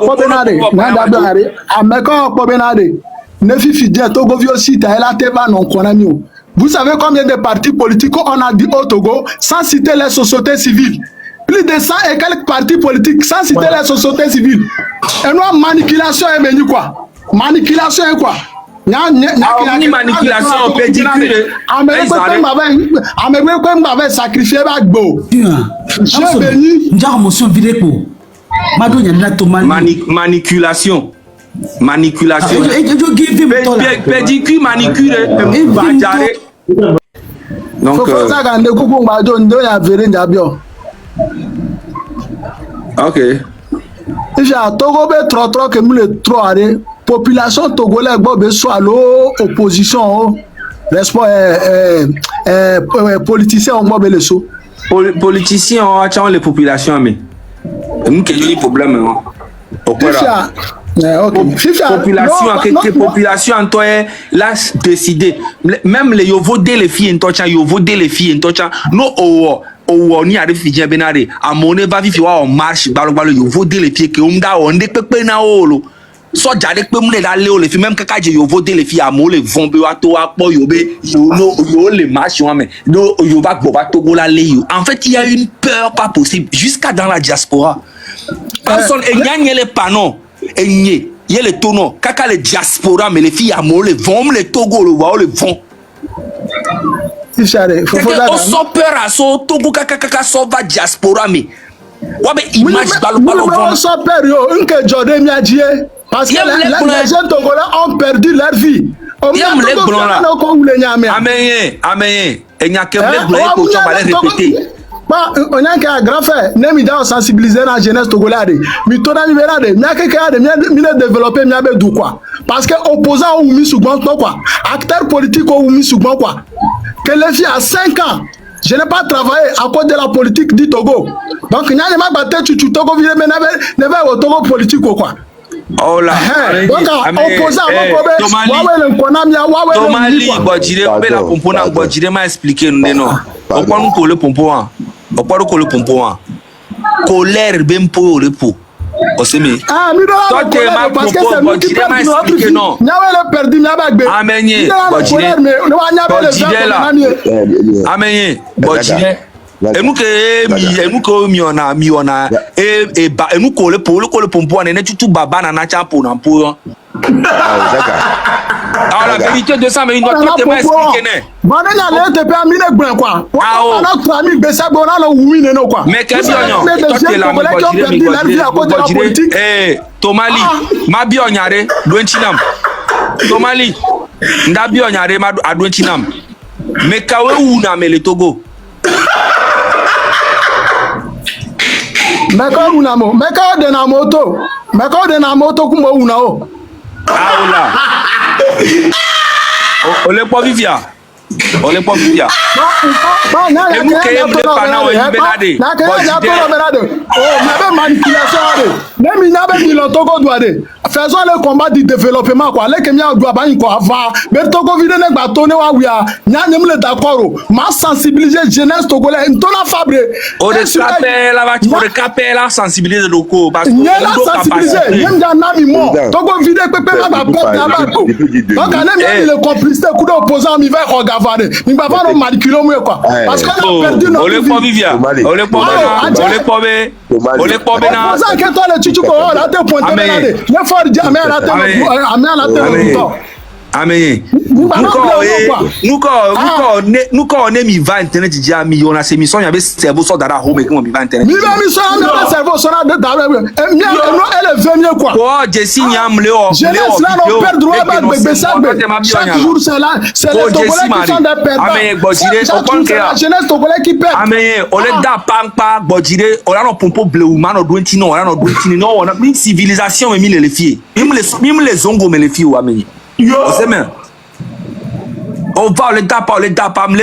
Pobenade, Nandabare, Ameko Pobenade, Nefifidia, Togo Viosi, Taela Teva, non Konamio. Vous savez combien de partis politiques on a dit au Togo sans citer les sociétés civiles? Plus de 100 et quelques partis politiques sans citer les sociétés civiles. Et nous, manipulation est venue quoi? Manipulation est quoi? Manipulation, on peut dire que Américain m'avait sacrifié Bagbo. J'ai béni. Manipulation. Manipulation. Pédicure, manicure. Donc, ok. Déjà, Togo be trop que nous le trop allé. Population togolaise bobe soit l'opposition, politiciens on bobe le so. Politiciens ont les populations mais nous quel est le problème population en toi là décider même les yo voter les filles en toi yo voter les filles en toi no o ni arrive fidien benare a monnaie va vivre en marche balobalo yo voter les filles que on da on de pepe na olo so jade pe mu le da le o le fi même kaka je yo voter les filles a mo le vont be wa to wa po yo be yo le marche wa mais no yo va go ba Togo la le yo en fait il y a une peur pas possible jusqu'à dans la diaspora personne et gagne les panneaux et il y a les tonneaux kaka les diaspora mais les filles a mo le vont le Togo le wa le vont on sort peur à son Togo kaka so va diaspora mais ouais mais image on sort peur yo un que Jordan m'a dit parce que les jeunes Togolais ont perdu leur vie. Il y a les blancs là. Amen. Et n'y a que les blancs pour répéter. On a qu'un grand frère, Nemida sensibiliser la jeunesse togolaise. Mais ton ami Verade, n'y a quelqu'un de développer n'y a pas d'où quoi. Parce que opposant ou mis sous quoi. Acteur politique ou mis sous quoi. Que les filles à 5 ans. Je n'ai pas travaillé à cause de la politique du Togo. Donc, il n'y a pas de battu tu Togo, mais never au Togo politique ou quoi. Oh là, Tomali, Bodjire, la pompona, Bodjire m'a expliqué, non. Pourquoi nous collons le pompon? Pourquoi nous collons le pompon? Colère, ben pour le pot. Oh, c'est mieux. Ah, mais non, parce que c'est nous qui perdons non. N'avez perdu, n'avez pas. Amen. Bodjire, Amen. Bodjire. Et nous que miona et nous coller pour le pompon et tout baba na cha pour na pour. Alors la vérité de ça mais il doit tout te expliquer né. Bana na le te pa mi ne gbran quoi. On a 3000 besa bona na wumi ne no quoi. Mais qu'est-ce que eh Tomali ma bi onyare doentinam. Tomali nda bi onyare ma adoentinam. Mais kawe wu na me le Togo. Meko unamo, meko de na moto kumbo unao. Aoula. Ole po vivia. Et vous qui aimez les panneaux, il benade. Faisons le combat du développement quoi. Les Kenyans doivent quoi avoir. Mais Togo vide ne batonner wa wia. Nya le d'accord. Ma sensibiliser jeunesse togolais. Ntona fabre. On recapelle la sensibiliser locaux parce que on doit sensibiliser. Même dans nami mo. Togo vide pepe ma ba peuple na ba ko. Donc on aime le complicité coup d'opposant mi va regarder. Mi va pas manipuler moi quoi. Parce qu'on a perdu notre vie. On est pas vivia. On est pas bena. Ça que toi le chichu ko là te pointer là. Amen. Nous quand on est mis va internet déjà mi on a ces missions il y avait cerveau sur dara home comment mi va internet. Mi va mi so na cerveau sur na dara. Mi elle veut mieux quoi. Oh Jessie nyam Léo. Je laisse là on perd droit ba bébé ça. Chaque jour c'est là c'est les Togolais qui sont des perdants. Amen Bodjire on compte que la jeunesse Togolais qui perd. Amen on est da pampa Bodjire on a no pompo bleu man on doit tino on a no doit tino on a une civilisation mais mi les filles. Même les zongo mais les filles amen. On sait même. On va le taper, les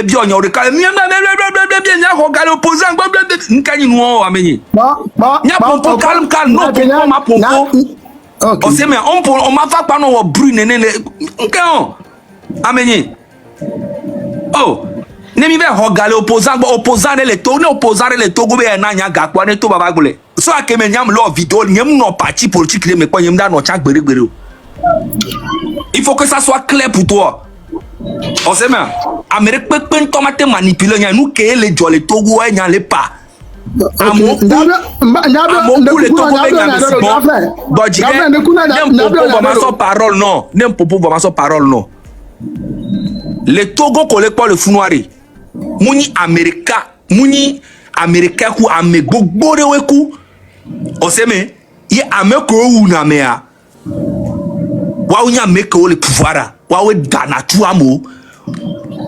biens, on regarde, bien, opposant, nous, amené. Calme, non, ma pompo. On sait même, on m'a fait pas non, brûler, amené. Oh, Ne mi ve regale opposant les to ne opposant les Togo be na nya gakpo ne to baba gbole. So akeme nyam lo vidéo nyam no parti politique le me kwa nyam da no cha gbere. Il faut que ça soit clair pour toi. On sait bien. Amérique peut tomate manipuler nya nous que les jo les Togo e nya le pas. Amo le Togo be nya si bon. Bon dire n'aime popo vraiment son parole non. Les Togo collé pas le founoiré. Muni Américain ku ame gbogbo de weku. On sait mais il ame ko wu na mea. Wa unya make le pouvoir. Wa we dana tu amo.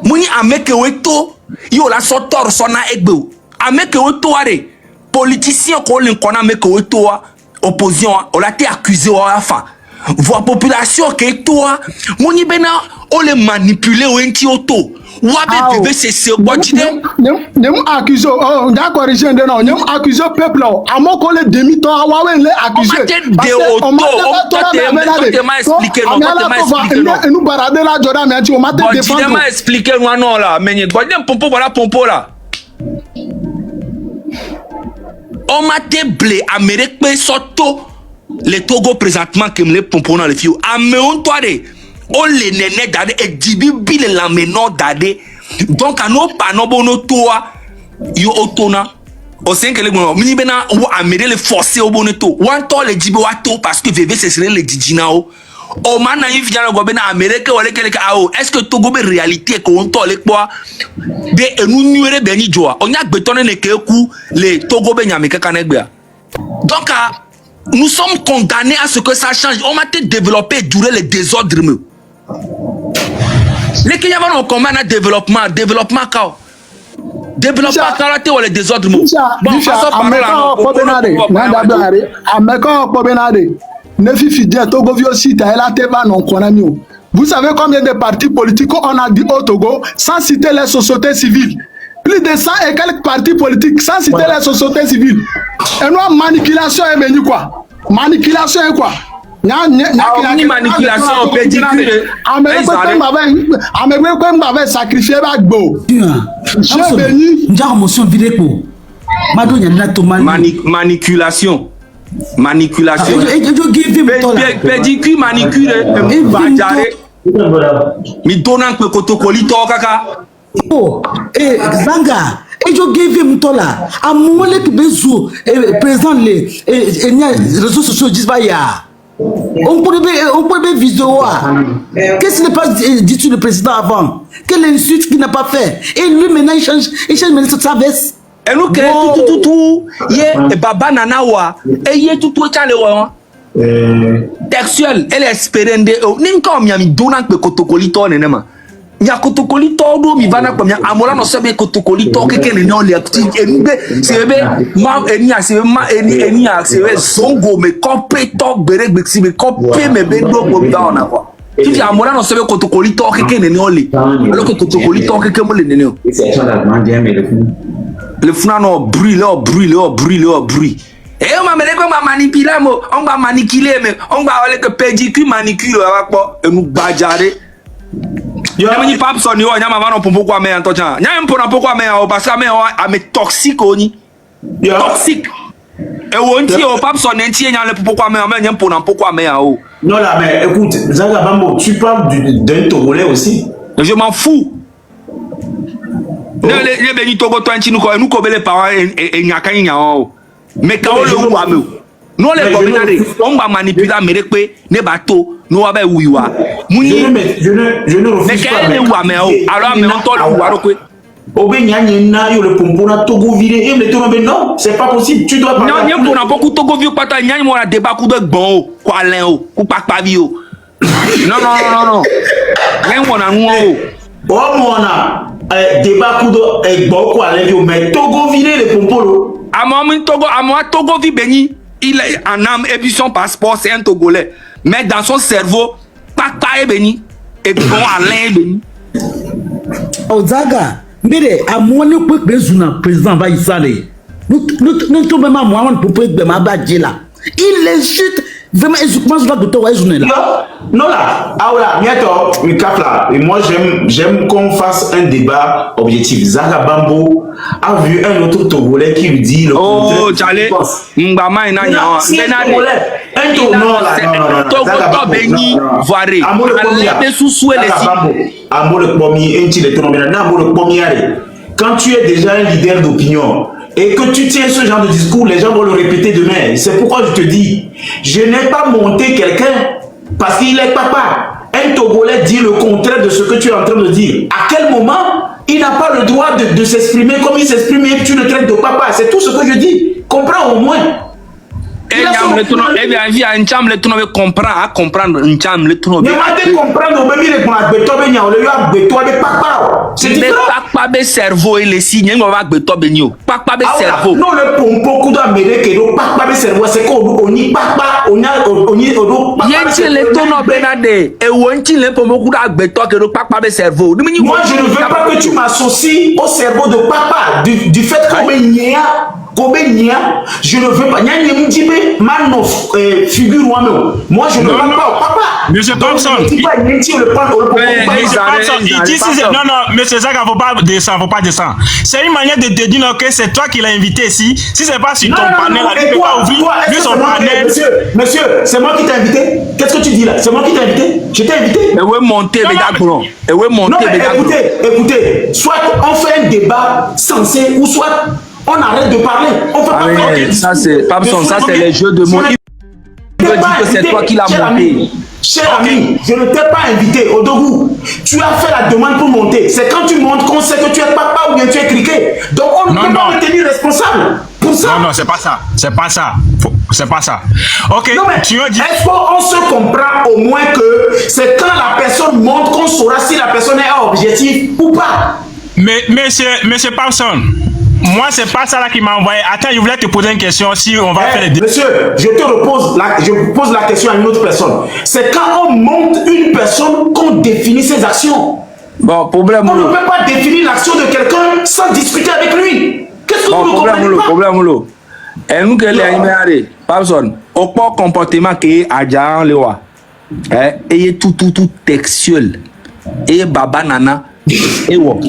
Muni ame ke we to yo la sotor sona egbe. Ame ke we to are politicien ko le kona me ke we to opposition on l'a été accusé wa fa. Voir population ke to muni bena on le manipuler ou enti auto. Wabe bébé c'est quoi tu dis? Ne accuse oh d'accord corriger de non ne accuse peuple à mon collègue demi temps wawe le accuse on m'a expliqué nous barader la Jordan mais on m'a défendu on m'a expliqué non là mais quoi pompo voilà pompo là on m'a déblé Amérique pe soto les Togo présentement que me pompo dans les filles améon toi de on les néné dade et dibi bile la menon dade donc à nos panneaux bono toi yo otona au 5 les bono mini bena ou améré les forcer au boneto one to les dibi wato parce que VV c'est les dijinao o mana yi vijana go bena amérique wala keleka ao est-ce que Togo be réalité ko on to le quoi be enu nuere be ni joa on ya gbetonne ne ke ku les Togo be nyame kaka negbea donc nous sommes condamnés à ce que ça change on m'a développé durer les désordres. Les Kenyans vont comment un développement quand ou les désordres bon vous savez combien de partis politiques on a dit au Togo sans citer les sociétés civiles, plus de 100 et quelques partis politiques sans citer les sociétés civiles. Et nous manipulation est venu quoi, manipulation est quoi. Manipulation m'avait sacrifié manipulation pédicure manicure mi donnant que kotokoli to kaka oh eh Zanga et je give him tola à moment que besoin présent les réseaux sociaux disent pas ya on peut vidéo qu'est-ce qui n'est pas dit sur le président avant quelle insulte qu'il n'a pas fait et lui maintenant il change ministre de sa veste et nous que tout ye baba nanawa et ye tout chale wa textuel elle espérer de ni comme mi donnant que kotokoli to nenema nya kotokoli to do mi vana kwa mia amola no sebe kotokoli to keke ne no le enbe sebe ma eni asebe eni asebe zongo me kopé to gbere gbexi me kopé me be do go da ona kwa tu amola no sebe kotokoli to keke ne no le alors que kotokoli to keke mo le ne no le funa no brûle et on m'a mené comme manipuler mo on va manipuler me on va aller que pédicure manicure wa po enu gbajare yo ni pap so ni o nya ma va no pompo kwa me antocha nya mpo na poko me o parce que me o ame toxique oni toxique et on ti o pap so nenti nya le pompo kwa me nya mpo na poko me o non là mais écoute Zanga Bambo tu parles d'un Togolais aussi je m'en fous les beni Togo to nti nous ko bele parents et nya kan nya o mais quand le ou ame nous les communautés on va manipuler Amérique ne bateau nous va wiwa muni je ne refuse pas mais alors mais on tole ou aroko Obenyanye na yo le pompona Togo viré et le tono non c'est pas possible tu dois pas non n'y pour na beaucoup Togo vieux pata nyanye mo la débat coup de bon ko alen o ku papa vi o non rien mo na nu o mo na débat coup de bon ko alen yo mais Togo viré le pompolo Togo vi beni il est en âme et puis son passeport c'est un Togolais mais dans son cerveau papa est béni et bon Alain est béni. Ozaga mbere amone pe bezuna président va isale nous tout même moi on peut ma badjela il insulte vraiment comment je dois docteur ouais journée là non là ah voilà miato mi cap là et moi j'aime qu'on fasse un débat objectif. Zaga Bambo a vu un autre Togolais qui lui dit le oh Tchale Mbama ina nyawa un tournant là Togo Beni Voiré Alebe Soussoué les Amo le premier un petit tournant Amo le premier quand tu es déjà un leader d'opinion et que tu tiens ce genre de discours, les gens vont le répéter demain. C'est pourquoi je te dis, je n'ai pas monté quelqu'un parce qu'il est papa. Un Togolais dit le contraire de ce que tu es en train de dire. À quel moment il n'a pas le droit de s'exprimer comme il s'exprime et tu le traites de papa? C'est tout ce que je dis. Comprends au moins. comprendre c'est différent. Cerveau et les signes on va cerveau non le pompo doit mêler que le papa cerveau c'est qu'on y papa on le tono benade et wonti le pompo que le papa cerveau moi je ne veux pas que tu m'associes au cerveau de papa du fait qu'on je ne veux pas. Figure moi je ne veux pas papa. Monsieur Thompson, il dit non, monsieur Zaga, faut pas descendre. C'est une manière de te dire que c'est toi qui l'as invité ici. Si c'est pas sur ton panel, il ne peut pas ouvrir son panel. Monsieur, c'est moi qui t'ai invité. Qu'est-ce que tu dis là? C'est moi qui t'ai invité? Je t'ai invité. Et oui, monter, écoutez, soit on fait un débat sensé ou soit on arrête de parler. On peut pas parler. Ça c'est les jeux de mots. Il veut dire que c'est toi qui l'as monté. Cher ami, je ne t'ai pas invité au Dogou. Tu as fait la demande pour monter. C'est quand tu montes qu'on sait que tu es papa ou bien tu es criqué. Donc on ne peut pas me tenir responsable pour ça. Non, c'est pas ça. C'est pas ça. C'est pas ça. Ok. Non, mais est-ce qu'on se comprend au moins que c'est quand la personne monte qu'on saura si la personne est objective ou pas? Mais monsieur Parson, moi, c'est pas ça là qui m'a envoyé. Attends, je voulais te poser une question si on va faire les deux. Monsieur, je pose la question à une autre personne. C'est quand on monte une personne qu'on définit ses actions. Bon, problème. On ne peut pas définir l'action de quelqu'un sans discuter avec lui. Qu'est-ce que vous comprenez pas? Problème. Et nous que les animés, personne. Au pas comportement qui est à Djan Lewa. Et tout textuel. Et baba nana. Et wo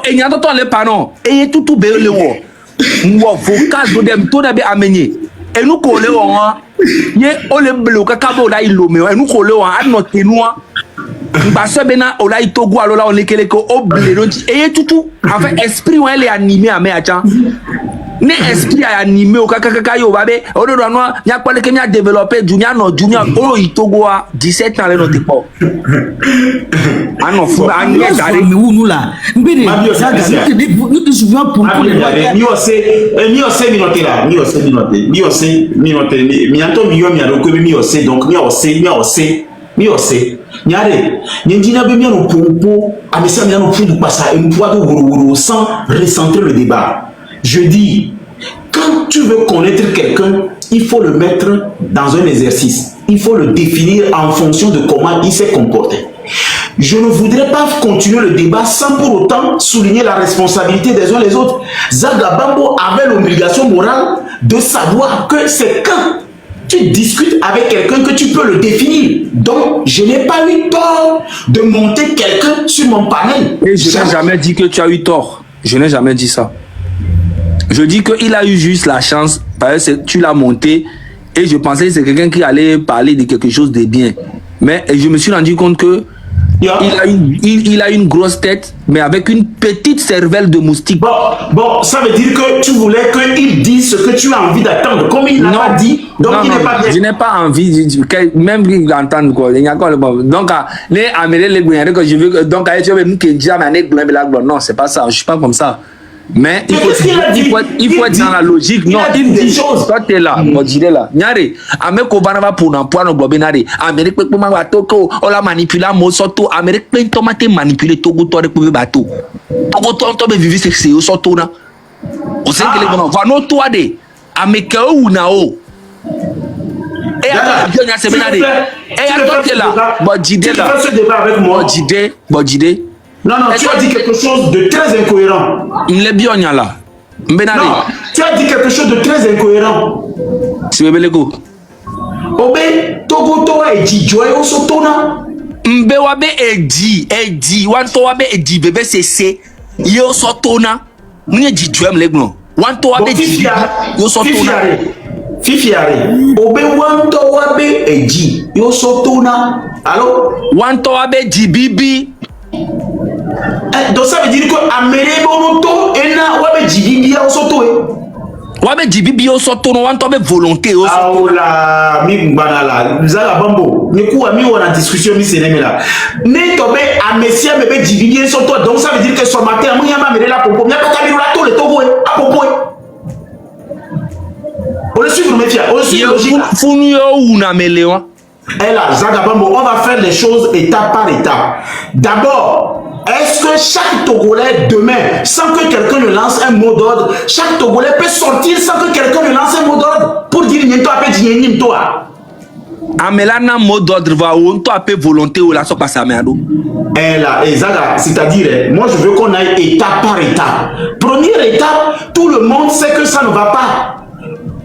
et nyato to le panon et tout be le wo vocal do dem to na be amenye et nous ko le wo ye o le bleu ka bo la ilome et nous ko le wo anote nous ba so be na o la itogo alo la on le kele ko o bleu et tout en fait esprit on est animé à me acha ne esprit a animé o kaka yo babe o do no nya kwale ke nya développer junior o itogo a 17 ans le no te po ano fu anye dare mi wunu la mbede Zaga nous souvent pour mi ose mi anto mi yo mi ado ko mi ose donc mi ose nyare nyendina be mi no pompo amesa mi no fudu passa et nous do woro sans recentrer le débat. Je dis, quand tu veux connaître quelqu'un, il faut le mettre dans un exercice. Il faut le définir en fonction de comment il s'est comporté. Je ne voudrais pas continuer le débat sans pour autant souligner la responsabilité des uns les autres. Zaga Bambo avait l'obligation morale de savoir que c'est quand tu discutes avec quelqu'un que tu peux le définir. Donc, je n'ai pas eu tort de monter quelqu'un sur mon panel. Et je n'ai jamais dit que tu as eu tort. Je n'ai jamais dit ça. Je dis qu'il a eu juste la chance, parce que tu l'as monté, et je pensais que c'est quelqu'un qui allait parler de quelque chose de bien. Mais je me suis rendu compte que il a une grosse tête, mais avec une petite cervelle de moustique. Bon, ça veut dire que tu voulais qu'il dise ce que tu as envie d'attendre. Comme il n'a pas dit, donc il n'est pas bien. Je n'ai pas envie, même d'entendre quoi. Donc, les Américains, que je veux, donc, non, c'est pas ça, je suis pas comme ça. Mais il faut être dans la logique. Non, il dit, toi tu es là, on dirait là. Nyare, Amérique Obanava pour n'emploi no globinare. Amérique peut pas batoko, on la manipule, mo soto. Amérique peut tomate manipuler Togo toi de pouvoir bateau. Togo toi on peut vivre c'est au soto na. On sait que les gens vont no toi de. Amérique ou nao. Et à toi c'est benare. Et à toi tu es là. Bodide là. Bodide. Non, tu as dit quelque chose de très incohérent. Il est bien là. Non, tu as dit quelque chose de très incohérent. C'est Bebeleko. Obe, Togo Toa et Djidjoe, on s'autona. Mbe wabe edi wanto wabe edi bebe sese yo sotona mwenye jidwem legno wanto wabe edi yo sotona fifiare obe wanto wabe edi yo sotona allo wanto wabe jibibi donc ça veut dire que amere bonoto ena wabe jibibi yo soto wabe jibibi yo sotona wanto wabe volonté yo sotona aola mi banala zala bambo ni kuwa mi wana discussion mi seneme là ne tobe amesia bebe jibibi soto donc ça veut dire que son matin mo yama mere la popo mi apeka mi la to le togo a popo on le suit mes frères on le suit logique funu yo una melewa et là Zaga Bambo on va faire les choses étape par étape. D'abord, est-ce que chaque Togolais demain, sans que quelqu'un ne lance un mot d'ordre, chaque Togolais peut sortir sans que quelqu'un ne lance un mot d'ordre pour dire Niento a fait Niento a amelana mot d'ordre va on to appelle volonté ou la so passe à merdo. Et là, Zaga, c'est-à-dire, moi je veux qu'on aille étape par étape. Première étape, tout le monde sait que ça ne va pas.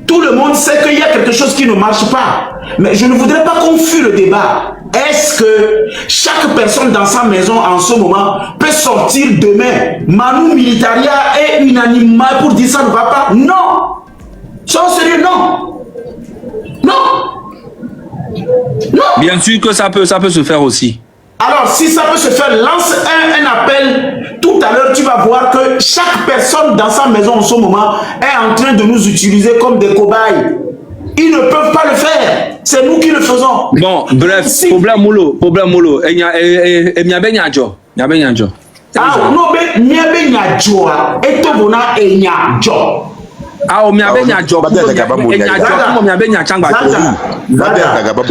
Tout le monde sait qu'il y a quelque chose qui ne marche pas. Mais je ne voudrais pas qu'on fuit le débat. Est-ce que chaque personne dans sa maison en ce moment peut sortir demain, Manu Militaria et unanimement pour dire ça ne va pas? Non. Sois sérieux, non. Non. Non. Bien sûr que ça peut se faire aussi. Alors, si ça peut se faire, lance un appel. Tout à l'heure, tu vas voir que chaque personne dans sa maison en ce moment est en train de nous utiliser comme des cobayes. Ils ne peuvent pas le faire. C'est nous qui le faisons. Bon, bref, si. problème molo. Ah, non, mais nyabe nyadjoa. Et to bona e nyadjo. Ah, o miabe nyadjo.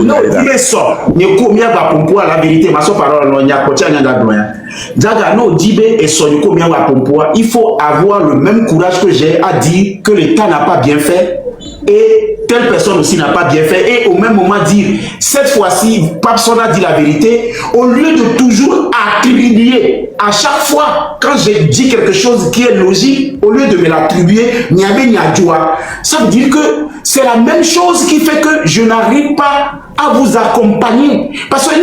Non, il est sort. Nyeko miaba pompoa la vérité. Ma so parole non nyako tia nyanga doya. Zaga no dibe et son nyeko miaba pompoa. Il faut avoir le même courage que j'ai à dire que l'État n'a pas bien fait. Et telle personne aussi n'a pas bien fait, et au même moment dire, cette fois-ci, personne a dit la vérité, au lieu de toujours attribuer, à chaque fois, quand je dis quelque chose qui est logique, au lieu de me l'attribuer, ça veut dire que c'est la même chose qui fait que je n'arrive pas à vous accompagner. Parce que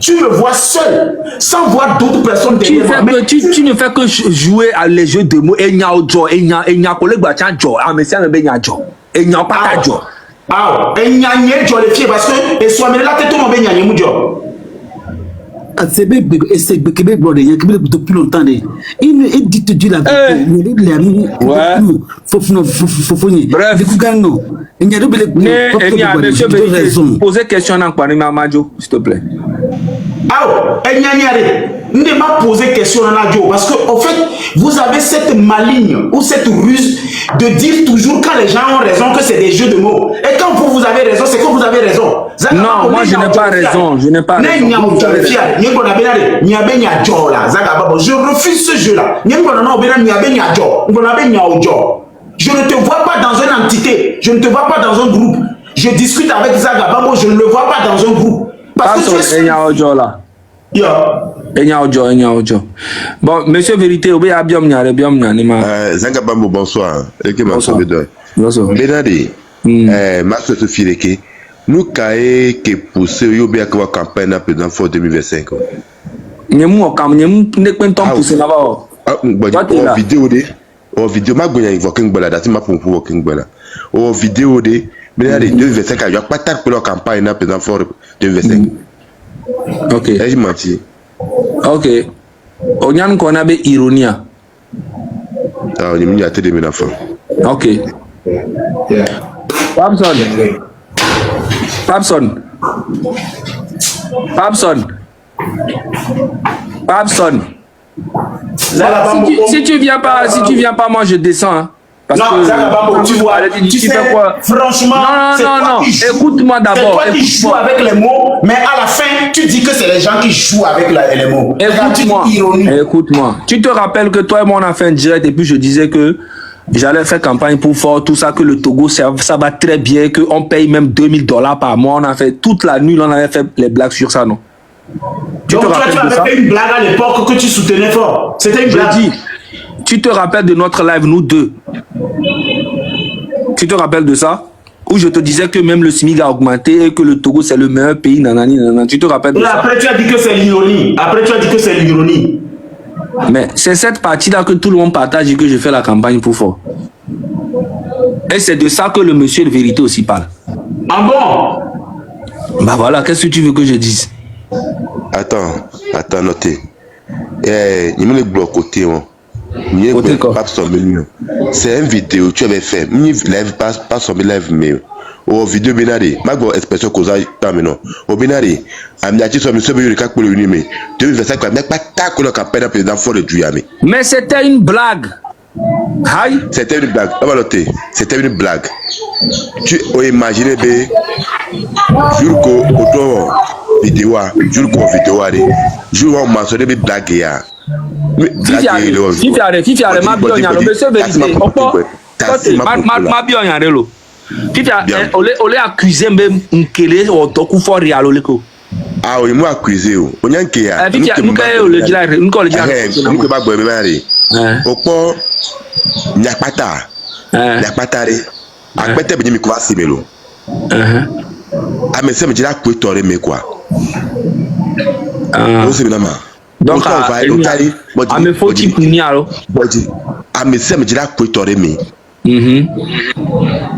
tu me vois seul, sans voir d'autres personnes derrière moi. Tu ne fais que jouer à les jeux de mots. Et parce que soit là c'est depuis longtemps. Il dit te dire la vérité. Bref, posez question à Mamadjo, s'il te plaît. Ne m'a posé question à la parce que en fait vous avez cette maligne ou cette ruse de dire toujours quand les gens ont raison que c'est des jeux de mots, et quand vous avez raison c'est que vous avez raison. Non, moi je n'ai pas raison, je n'ai pas raison. Je refuse ce jeu là. Je ne te vois pas dans une entité, je ne te vois pas dans un groupe. Je discute avec Zaga Babo, je ne le vois pas dans un groupe. Parce que tu es... Bon, monsieur Vérité, Zaga Bambo, bonsoir. Bonsoir. Benadi, Master Sofireke, nous caillons qui poussé Yobia Kawa campagne président pour 2025. En vidéo, ma gonya working bala, dati ma pour working bala. En vidéo de, Benadi 2025, il y a pas tant pour la campagne président pour 2025. Ok. Est-ce menti? Ok. On y a qu'on a des ironies. Ah, on y a mis à te demain enfant. Ok. Papson. Si tu viens pas, moi je descends. Hein. Parce non, que tu vois, tu sais, quoi? Franchement, non, écoute-moi d'abord. Tu joues avec les mots, mais à la fin, tu dis que c'est les gens qui jouent avec les mots. Écoute-moi. Tu te rappelles que toi et moi on a fait un direct et puis je disais que j'allais faire campagne pour fort, tout ça, que le Togo ça va très bien, qu'on paye même $2000 par mois. On a fait toute la nuit, on avait fait les blagues sur ça, non? Donc toi, tu avais fait une blague à l'époque que tu soutenais fort. C'était une blague. Tu te rappelles de notre live, nous deux? Tu te rappelles de ça? Où je te disais que même le SMIC a augmenté et que le Togo c'est le meilleur pays, nanani, nanana. Tu te rappelles de Et ça? après tu as dit que c'est l'ironie. Après tu as dit que c'est l'ironie. Mais c'est cette partie-là que tout le monde partage et que je fais la campagne pour fort. Et c'est de ça que le monsieur de vérité aussi parle. Ah bon? Bah voilà, qu'est-ce que tu veux que je dise? Attends, notez. Il me le bloque côté, Côté quoi? C'est une vidéo tu avais fait. Live pas sur live mais au vidéo binari. Ma go expression cause pas maintenant. Au binari, amniati sur monsieur Beyo pour le mais 2025 quoi, mais pas ta que le campagne président fort de Duyami. Mais c'était une blague. Aïe. C'était une blague. C'était une blague. Tu imagines be jour ko auto vidéo, jour ko vidéo allez. Jour on mentionné be blague ya. Fifi are ma bio nyalo be se vérité opo ma bio nyalo Fifi ole accusé mbe nkele otoku for real leko ah o mu accusé o onyanke ya Fifi nuka ole jira nuka ole jira nuka ba gbo be mari opo nyapata re apete be mi ko asimelo ame se me jira ko tore me kwa o se binama donc ame faut type ni alo body ame se me jira ko tore me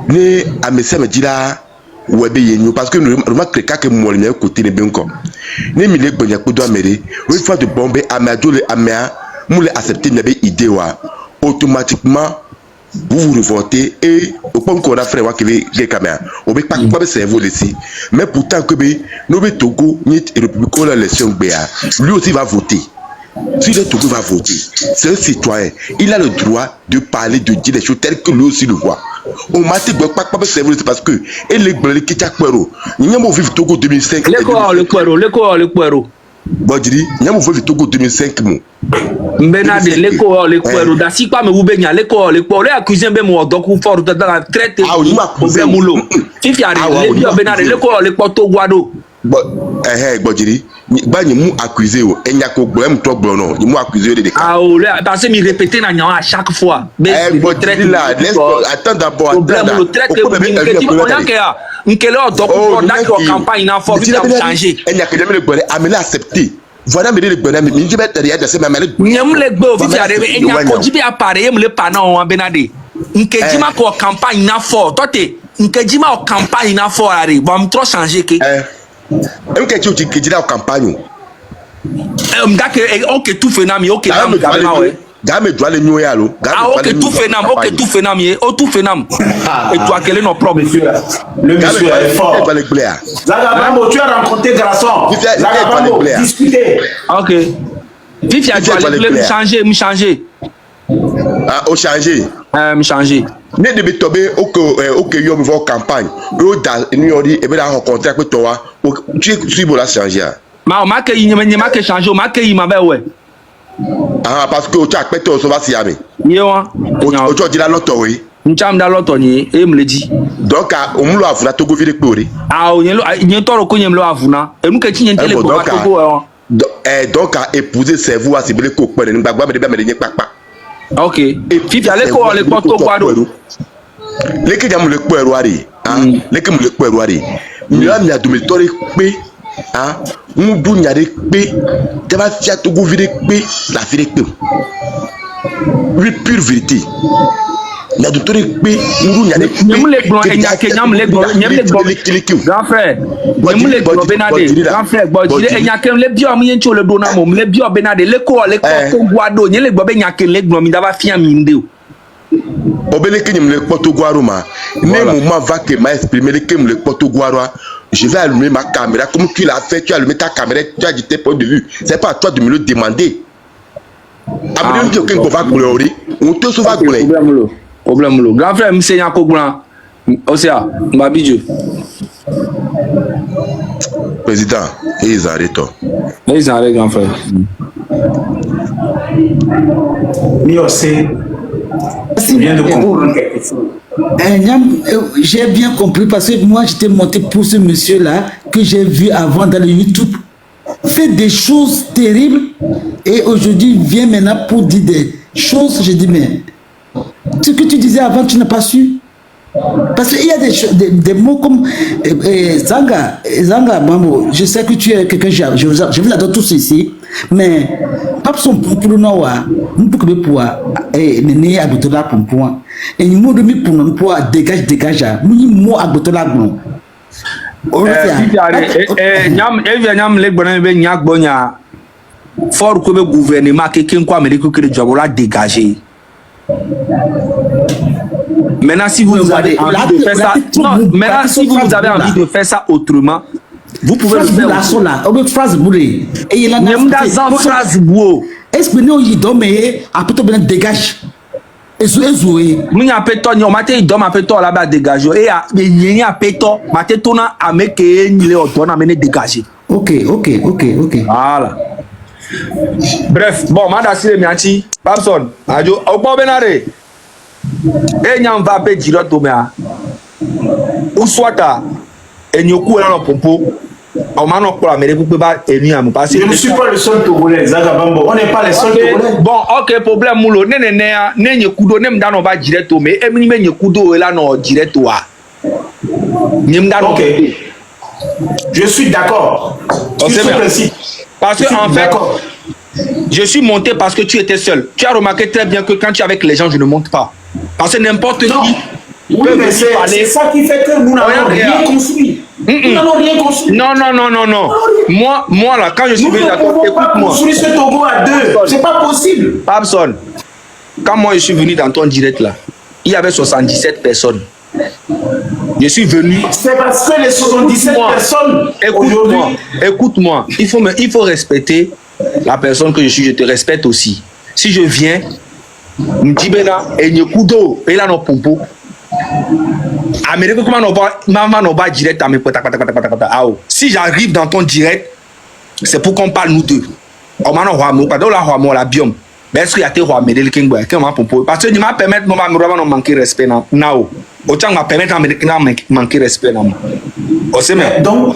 ne ame se me jira webe yenyu parce que nous remarquons que moi le côté ne bien comme ne mi le gbonya ko do amere we fa de bombe amado le amea mu le accepter n'avait idée wa automatiquement vous vous votez et au point qu'on a fait wa que les caméras au bec pas pas cerveau ici mais pourtant que be no be Togo ni république la l'élection béa lui aussi va voter. Si le Togo va voter, c'est un citoyen, il a le droit de parler, de dire des choses telles que lui aussi le voit. On m'a dit que pas cerveau parce que et les blés qui t'a quero il y a mon vivre Togo 2005 le quero Bodiri, il y a mon vivre Togo 2005 mo Benade le quero da si pas me oubenya le quero accusé be mo doku fort dans la traite problème lo Fifi arrive le Benade le quero Togo Bodiri ba ni mu accusé o enya ko gbo em to gbo no ni mu accusé de ah o le parce que mi répéter na à chaque fois Bodiri là attends d'abord problème traite nkele doku fort dans campagne na fort il a changé enya ke dem le gbo amela accepter voilà me le gbo na mi je bet derrière de se mamele nyem le gbo Fifi arrive enya ko jibe appareil me le pana on Benade nkejima ko campagne na fort tote nkejima o campagne na fort arrive bon trop changer ke même que tu dis en campagne ok tout phénomène ok game doit le nouer allo ok tout phénomène et toi quel est notre problème le monsieur est fort Zagabambo tu as rencontré garçon Zagabambo discuter ok Fifi a dû me changer ah au changer me changer ne de bitobe ok yo me voir campagne yo da ni odi e be da rencontrer avec toi tu la changer ma ke nyema ke changer ma ke ma be we ah parce que tu as pété au va si ami yewa o tu dis la loto oui ncham da loto ni e me le di donc o mu lo avuna Togo vile pori ah o nyen toro ko nyem lo avuna e mu ke ti nyen tele ko Togo donc à épouser cerveau à cibler ko pe ni gbagba me de be de papa ok Fifi ale ko le po Togo ado leke jam le po eru ari leke mu le po eru ari mi a mi adumitori pe mu du nyare pe te va fia Togo vide pe la vide pe oui pure vérité la docteur pe mu du nyare pe nyem le gbon enya ke nyem le gbon grand frère nyem le gbon Benade grand frère gbon enya ke le bio mi yencho le do na mo le bio Benade le ko Togo ado nyem le gbon be nya ke le gbon mi da va fia mi nde obele que me le Portugal ma mais moment va que m'a exprimé que me le Portugal je vais allumer ma caméra comme tu l'as fait tu as allumé ta caméra tu as dit tes points de vue c'est pas à toi de me le demander abonne dit aucun va gloire on te sauve problème lo grand frère monsieur Yanko Blanc Osia Mabidjo président ils arrêtent grand frère Miosé vient de comprendre quelque chose. J'ai bien compris parce que moi j'étais monté pour ce monsieur-là que j'ai vu avant dans le YouTube fait des choses terribles et aujourd'hui il vient maintenant pour dire des choses. Je dis mais Ce que tu disais avant, tu n'as pas su. Parce qu'il y a des mots comme Zanga, Bambo, je sais que tu es quelqu'un, je vous adore tous ici, mais pas son pour nous, nous pouvons pouvoir, et nous avons besoin pour point. Et nous avons besoin pour nous pouvoir dégage, nous avons besoin pour nous. Fort que le gouvernement quelqu'un quoi mais que le job là dégagé. Maintenant si vous avez envie de faire ça, non, maintenant si vous avez envie de faire ça autrement, vous pouvez le faire. La phrase boulé. Et il a une phrase boulé. Est-ce que nous y dormons après tout bien dégage. Nous a péto ni on maté il dorme péto là-bas dégager et il y a péto maté tona avec il est auto na mener dégager. OK. Voilà. Bref, bon, madasile mianchi, Babson, ajo, au benare. E nyam va pe direct au mea. Ou soit et nyoku là no pompo. On m'a non pour la mairie pour pas enu am passer. Je ne suis pas le seul Togolais, Zaga Bambo. On n'est pas les seuls Togolais. Bon, OK, problème mulo. Ne nyokudo ne mda no ba direct au mais e mi me nyokudo là no direct wa. Ni mda no. OK. Je suis d'accord. Parce que en fait, je suis monté parce que tu étais seul. Tu as remarqué très bien que quand tu es avec les gens, je ne monte pas. Parce que n'importe qui oui, mais c'est ça qui fait que nous n'avons rien construit. Nous n'avons rien construit. Non. Moi là, quand je suis venu d'accord, écoute-moi. Nous ne pouvons pas construire ce Togo à deux. C'est pas possible. Babson, quand moi je suis venu dans ton direct là, il y avait 77 personnes. Je suis venu. C'est parce que les 77 personnes. Écoute-moi. Il faut respecter la personne que je suis. Je te respecte aussi. Si je viens, m'dibena et nyekudo et là no pompo. Amérique comment on va direct à mes si j'arrive dans ton direct, c'est pour qu'on parle nous deux. On m'a non pas dans la biome. Mais est-ce qu'il y a des rois médel kingboy qui m'a pompo parce que il m'a permettre moi me manquer respect now. Autant m'a permettre de manquer respect là. Donc,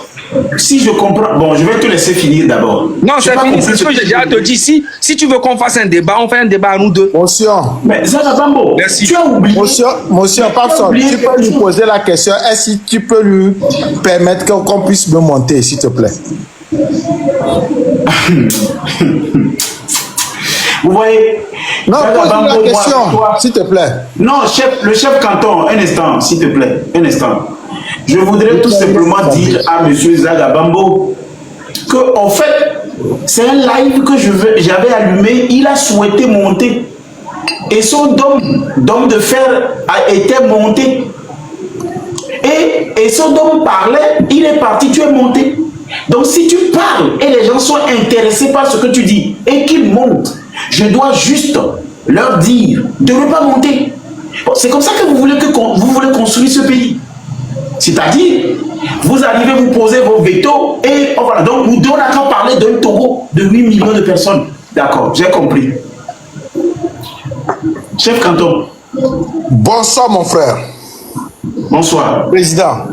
si je comprends, bon, je vais te laisser finir d'abord. Non, c'est fini. C'est ce que j'ai déjà te dit. Si tu veux qu'on fasse un débat, on fait un débat à nous deux. Monsieur. Mais Zaga Bambo, merci. Tu as oublié. Monsieur Papson, tu peux lui poser la question. Est-ce que tu peux lui permettre qu'on puisse me monter, s'il te plaît? Vous voyez? Non, pose la question, s'il te plaît. Non, le chef canton, un instant, s'il te plaît, un instant. Je voudrais tout simplement dire à M. Zaga Bambo que, en fait, c'est un live que j'avais allumé, il a souhaité monter. Et son dôme de fer a été monté. Et son dôme parlait, il est parti, tu es monté. Donc si tu parles et les gens sont intéressés par ce que tu dis et qu'ils montent, je dois juste leur dire de ne pas monter. C'est comme ça que vous voulez construire ce pays. C'est-à-dire, vous arrivez, vous posez vos vétos et voilà. Donc nous devons encore parler d'un Togo de 8 millions de personnes. D'accord, j'ai compris. Chef canton. Bonsoir mon frère. Bonsoir. Président.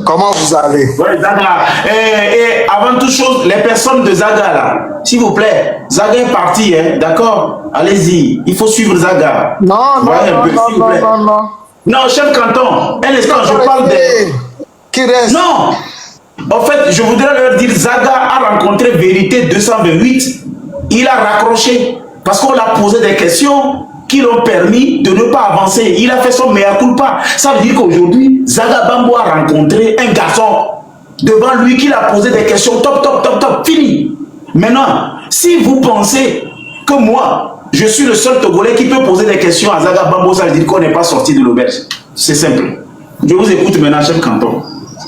Comment vous allez? Ouais, Zaga. Et avant toute chose, les personnes de Zaga là, s'il vous plaît, Zaga est parti, hein, d'accord? Allez-y, il faut suivre Zaga. Non, non, chef canton, un instant, je parle de... Qui reste? Non. En fait, je voudrais leur dire, Zaga a rencontré Vérité 228, il a raccroché, parce qu'on l'a posé des questions qui l'ont permis de ne pas avancer. Il a fait son mea culpa. Ça veut dire qu'aujourd'hui, Zaga Bambo a rencontré un garçon devant lui qui l'a posé des questions top, fini. Maintenant, si vous pensez que moi, je suis le seul Togolais qui peut poser des questions à Zaga Bambo, ça veut dire qu'on n'est pas sorti de l'auberge. C'est simple. Je vous écoute maintenant, chef canton.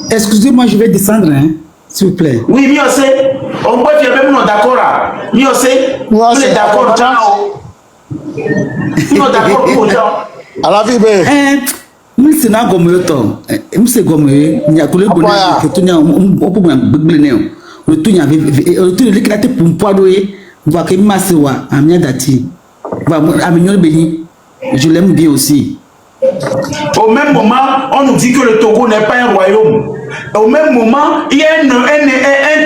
Excusez-moi, je vais descendre, hein, s'il vous plaît. Oui, mieux c'est. On peut faire même nous d'accord là. Mieux c'est. On est d'accord, ciao. Non, d'accord pour gens. À la vie, Mse na gomoyoto, mse gomoye, nyakule bone, ketunya oponya gbegblene o. Otunya otu le kilate pumpwa doye, voit que masewa amia dati. Va aminyon béni. Je l'aime bien aussi. Au même moment, on nous dit que le Togo n'est pas un royaume. Au même moment, il y a un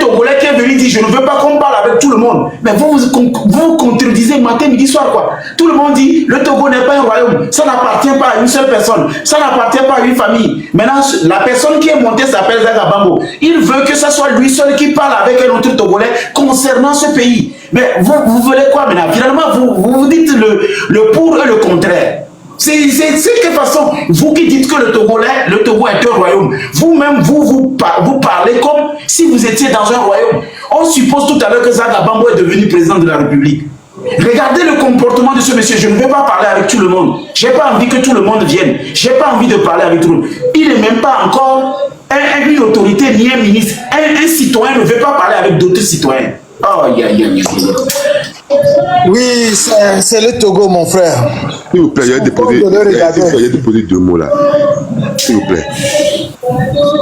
Togolais qui est venu dire je ne veux pas qu'on parle avec tout le monde. Mais vous contredisez matin, midi, soir quoi. Tout le monde dit le Togo n'est pas un royaume. Ça n'appartient pas à une seule personne. Ça n'appartient pas à une famille. Maintenant, la personne qui est montée s'appelle Zaga Bango. Il veut que ce soit lui seul qui parle avec un autre Togolais concernant ce pays. Mais vous voulez quoi maintenant? Finalement, vous dites le pour et le contraire. C'est de quelle façon, vous qui dites que le Togo est un royaume, vous-même, vous parlez comme si vous étiez dans un royaume. On suppose tout à l'heure que Zaga Bango est devenu président de la République. Regardez le comportement de ce monsieur. Je ne vais pas parler avec tout le monde. Je n'ai pas envie que tout le monde vienne. Je n'ai pas envie de parler avec tout le monde. Il n'est même pas encore une autorité ni un ministre. Un citoyen ne veut pas parler avec d'autres citoyens. Oh, Oui, c'est le Togo, mon frère. S'il vous plaît, il y a déposé 2 mots là. S'il vous plaît.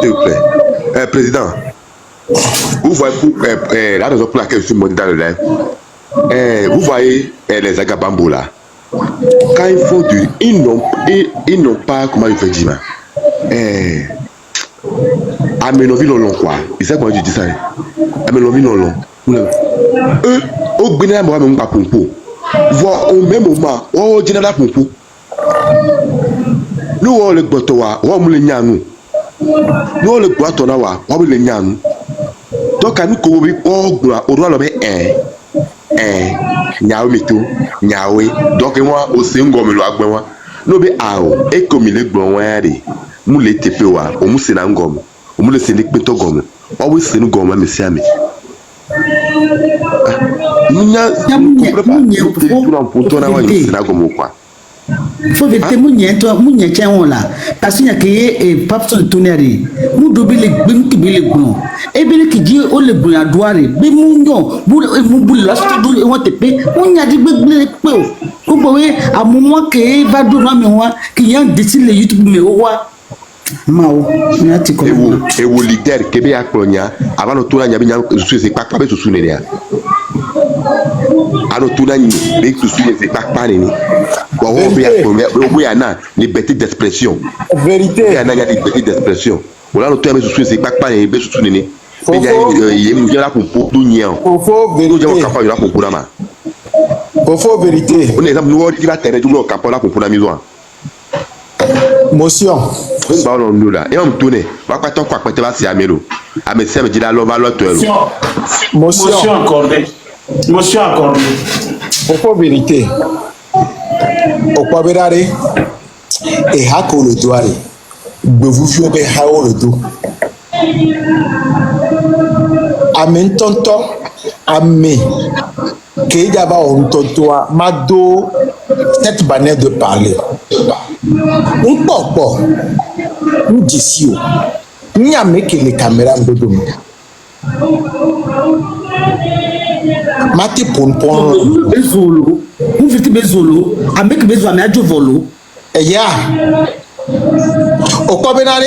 S'il vous plaît. Président, vous voyez, la raison pour laquelle je suis monté dans le live, vous voyez les Agabambo là. Quand ils font du. Ils n'ont pas. Comment il fait dire Amenovi non quoi. Ils savent comment je dis ça. Amenovi non long. Eux, au Bénin, moi, même pas pompo. Voir au même moment, oh, j'ai la pompo. Nous, on le botoa, on le nyanu. Nous, on le botoa, on le nyanu. Donc, à nous, on doit le nyawe mito, nyawe. Donc, moi, aussi, on gomme le agbewa. Nous, ao, et comme il est bon, nous, les tepewa, on mousse la gomme. On mousse les péto gomme. On mousse nous gomme, monsieur Ami. Faut vite mounya tiens on là parce qu'il y a que papson tonnerre nous doubler les bim qui les gros et bien qui dit on le bouya doire be mounyo boule la boule on te paie mounya dit be peu vous voyez à moment que va donner moi qui y a décidé YouTube mais wa Mao, et vous leader Québec à Colonia avant le tour d'Anya c'est pas pas sous Nénia. Alors tout d'Anya, mais tout c'est pas Néni. Bon, liberté d'expression. Vérité. Il y a une liberté d'expression. Voilà le tour sous c'est pas Néni, mais sous Néni. Mais il y a là pour tout nier. Faux vérité. On est exemple nous qui va terre tout le camp là pour la maison. Motion. Et on me tourne. Va pas tant quoi tu vas c'est Amelo. Amesem me dit là l'on va l'autre. Motion accordée. Motion accordée. Faux vérité. Au quoi verrare et hako le doire. Bevu fiobe hao le do. Amen tonton. Amen. Que d'abord on tontoa mado cette manière de parler. Un popo, un disio, n'y a mais que les caméras de demain. Mati ponpon. Bezolo, vous faites bezolo, avec besoin mais à volo. Et ya, au quoi benare?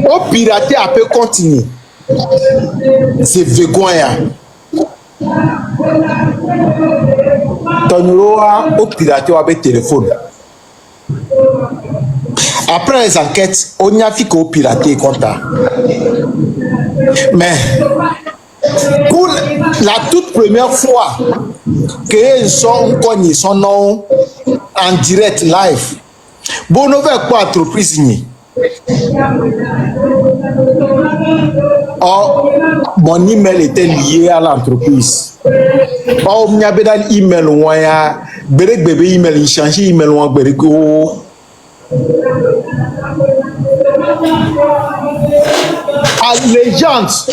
Au pirater a peut continuer. C'est vergognant. Tonroa au pirater avec téléphone. Après les enquêtes, on y a fait qu'au pirater compta. Mais pour la toute première fois que son cogné son nom en direct live, bon nouvelle quoi entreprise ni. Or, mon email était lié à l'entreprise. Or, il y avait dans l'email, bébé email, il changeait email, Allégeance,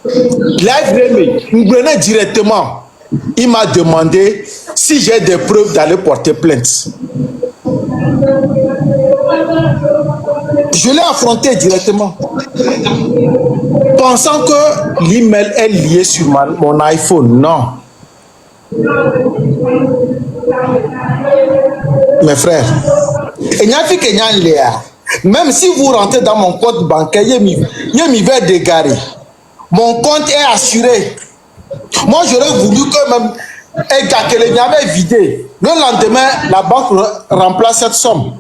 live remake, il venait directement. Il m'a demandé si j'ai des preuves d'aller porter plainte. Je l'ai affronté directement. Pensant que l'email est lié sur mon iPhone. Non. Mes frères, même si vous rentrez dans mon compte bancaire, il va dégarer. Mon compte est assuré. Moi, j'aurais voulu que même un gars que les avait vidé. Le lendemain, la banque remplace cette somme.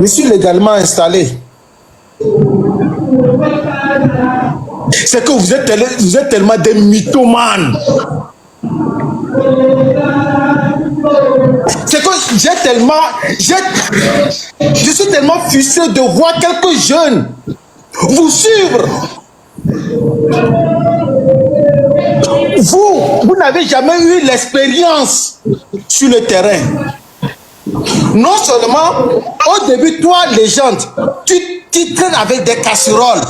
Je suis légalement installé. C'est que vous êtes tellement des mythomanes. C'est que je suis tellement frustré de voir quelques jeunes vous suivre. Vous n'avez jamais eu l'expérience sur le terrain. Non seulement, au début, toi, légende, tu traînes avec des casseroles.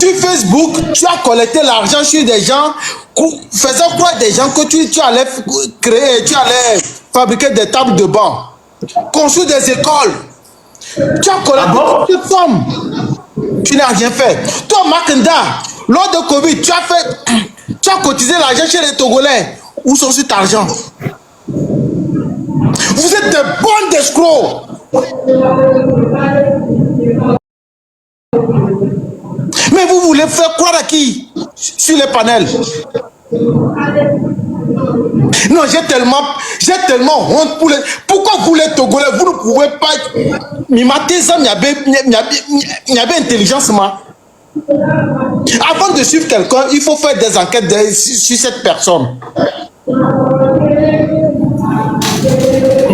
Sur Facebook, tu as collecté l'argent sur des gens, faisant croire des gens que tu allais créer, tu allais fabriquer des tables de banc, construire des écoles. Tu as collecté toutes les sommes. Tu n'as rien fait. Toi, Makenda, lors de Covid, tu as cotisé l'argent chez les Togolais. Où sont cet argent? Vous êtes des bonnes escrocs. Mais vous voulez faire croire à qui sur les panels? Non, j'ai tellement honte pour les... Pourquoi vous les Togolais, vous ne pouvez pas... Mimater ça, il y avait intelligence, moi. Avant de suivre quelqu'un, il faut faire des enquêtes sur cette personne.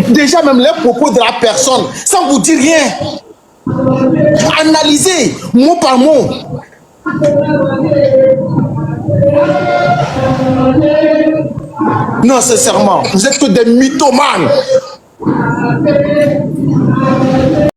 Déjà, même les propos de la personne, sans vous dire rien. Analysez mot par mot. Non, sincèrement, vous êtes que des mythomanes.